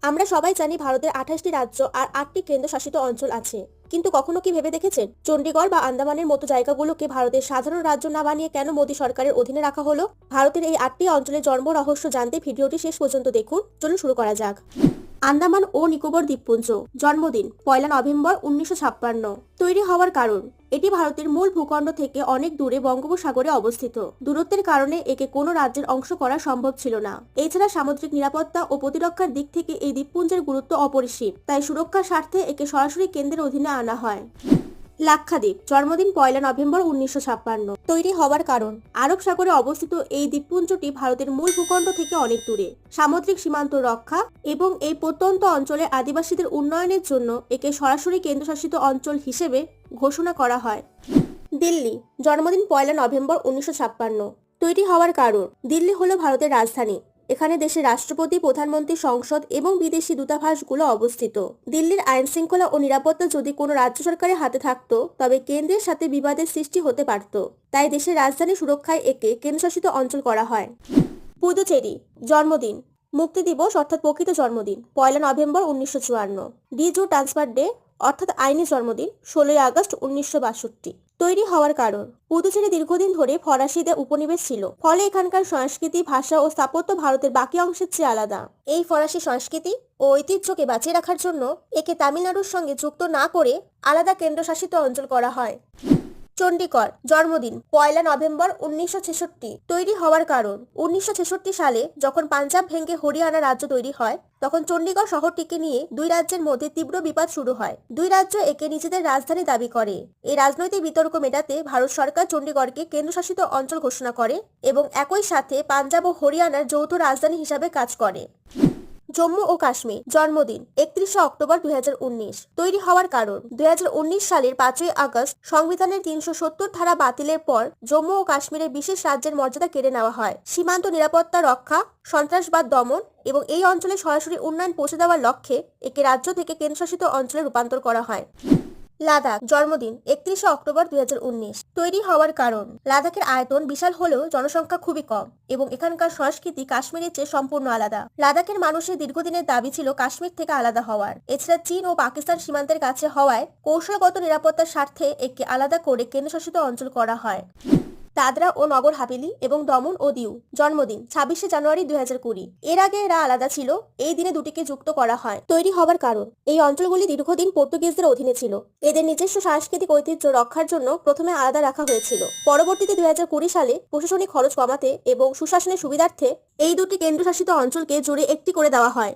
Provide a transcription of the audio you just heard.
আমরা সবাই জানি ভারতের 28টি রাজ্য আর 8টি কেন্দ্রশাসিত অঞ্চল আছে, কিন্তু কখনো কি ভেবে দেখেছেন চণ্ডীগড় বা আন্দামানের মতো জায়গাগুলোকে ভারতের সাধারণ রাজ্য না বানিয়ে কেন মোদী সরকারের অধীনে রাখা হলো? ভারতের এই 8টি অঞ্চলের জন্ম রহস্য জানতে ভিডিওটি শেষ পর্যন্ত দেখুন। চলুন শুরু করা যাক। আন্দামান ও নিকোবর দ্বীপপুঞ্জ। জন্মদিন 1 নভেম্বর 1956। তৈরি হওয়ার কারণ, এটি ভারতের মূল ভূখণ্ড থেকে অনেক দূরে বঙ্গোপসাগরে অবস্থিত। দূরত্বের কারণে একে কোনো রাজ্যের অংশ করা সম্ভব ছিল না। এছাড়া সামুদ্রিক নিরাপত্তা ও প্রতিরক্ষার দিক থেকে এই দ্বীপপুঞ্জের গুরুত্ব অপরিসীম, তাই সুরক্ষার স্বার্থে একে সরাসরি কেন্দ্রের অধীনে আনা হয়। লাক্ষাদ্বীপ। জন্মদিন 1 নভেম্বর 1956। তৈরি হওয়ার কারণ, আরব সাগরে অবস্থিত এই দ্বীপপুঞ্জটি ভারতের মূল ভূখণ্ড থেকে অনেক দূরে। সামুদ্রিক সীমান্ত রক্ষা এবং এই প্রত্যন্ত অঞ্চলের আদিবাসীদের উন্নয়নের জন্য একে সরাসরি কেন্দ্রশাসিত অঞ্চল হিসেবে ঘোষণা করা হয়। দিল্লি। জন্মদিন 1 নভেম্বর 1956। তৈরি হওয়ার কারণ, দিল্লি হলো ভারতের রাজধানী। এখানে দেশের রাষ্ট্রপতি, প্রধানমন্ত্রী, সংসদ এবং বিদেশি দূতাবাসগুলো অবস্থিত। দিল্লির আইন শৃঙ্খলা ও নিরাপত্তা যদি কোনো রাজ্য সরকারের হাতে থাকতো তবে কেন্দ্রের সাথে বিবাদের সৃষ্টি হতে পারত। তাই দেশের রাজধানী সুরক্ষায় একে কেন্দ্রশাসিত অঞ্চল করা হয়। পুদুচেরি। জন্মদিন, মুক্তি দিবস অর্থাৎ প্রকৃত জন্মদিন 1 নভেম্বর 1954। ডিজু ট্রান্সফার ডে অর্থাৎ আইনি জন্মদিন 16 আগস্ট 1962। তৈরি হওয়ার কারণ, পুদুচেরি দীর্ঘদিন ধরে ফরাসিদের উপনিবেশ ছিল, ফলে এখানকার সংস্কৃতি, ভাষা ও স্থাপত্য ভারতের বাকি অংশের চেয়ে আলাদা। এই ফরাসি সংস্কৃতি ও ঐতিহ্যকে বাঁচিয়ে রাখার জন্য একে তামিলনাড়ুর সঙ্গে যুক্ত না করে আলাদা কেন্দ্রশাসিত অঞ্চল করা হয়। চণ্ডীগড়। জন্মদিন 1 নভেম্বর 1966। তৈরি হওয়ার কারণ, 1966 সালে যখন পাঞ্জাব ভেঙে হরিয়ানা রাজ্য তৈরি হয় তখন চণ্ডীগড় শহরটিকে নিয়ে দুই রাজ্যের মধ্যে তীব্র বিবাদ শুরু হয়। দুই রাজ্য একে নিজেদের রাজধানী দাবি করে। এই রাজনৈতিক বিতর্ক মেটাতে ভারত সরকার চণ্ডীগড়কে কেন্দ্রশাসিত অঞ্চল ঘোষণা করে এবং একই সাথে পাঞ্জাব ও হরিয়ানার যৌথ রাজধানী হিসাবে কাজ করে। জম্মু ও কাশ্মীর। জন্মদিন 31 অক্টোবর 2019। তৈরি হওয়ার কারণ, 2019 সালের 5 আগস্ট সংবিধানের 370 ধারা বাতিলের পর জম্মু ও কাশ্মীরের বিশেষ রাজ্যের মর্যাদা কেড়ে নেওয়া হয়। সীমান্ত নিরাপত্তা রক্ষা, সন্ত্রাসবাদ দমন এবং এই অঞ্চলে সরাসরি উন্নয়ন পৌঁছে দেওয়ার লক্ষ্যে একে রাজ্য থেকে কেন্দ্রশাসিত অঞ্চলে রূপান্তর করা হয়। লাদাখ। জন্মদিন 31 অক্টোবর 2019। তৈরি হওয়ার কারণ, লাদাখের আয়তন বিশাল হলেও জনসংখ্যা খুবই কম এবং এখানকার সংস্কৃতি কাশ্মীরের চেয়ে সম্পূর্ণ আলাদা। লাদাখের মানুষের দীর্ঘদিনের দাবি ছিল কাশ্মীর থেকে আলাদা হওয়ার। এছাড়া চীন ও পাকিস্তান সীমান্তের কাছে হওয়ায় কৌশলগত নিরাপত্তার স্বার্থে একে আলাদা করে কেন্দ্রশাসিত অঞ্চল করা হয়। দাদরা ও নগর হাভেলি এবং দমন ও দিউ। জন্মদিন 26 জানুয়ারি 2020। এর আগে এরা আলাদা ছিল, এই দিনে দুটিকে যুক্ত করা হয়। তৈরি হবার কারণ, এই অঞ্চলগুলি দীর্ঘদিন পর্তুগিজদের অধীনে ছিল। এদের নিজস্ব সাংস্কৃতিক ঐতিহ্য রক্ষার জন্য প্রথমে আলাদা রাখা হয়েছিল। পরবর্তীতে 2020 সালে প্রশাসনিক খরচ কমাতে এবং সুশাসনের সুবিধার্থে এই দুটি কেন্দ্রশাসিত অঞ্চলকে জুড়ে একটি করে দেওয়া হয়।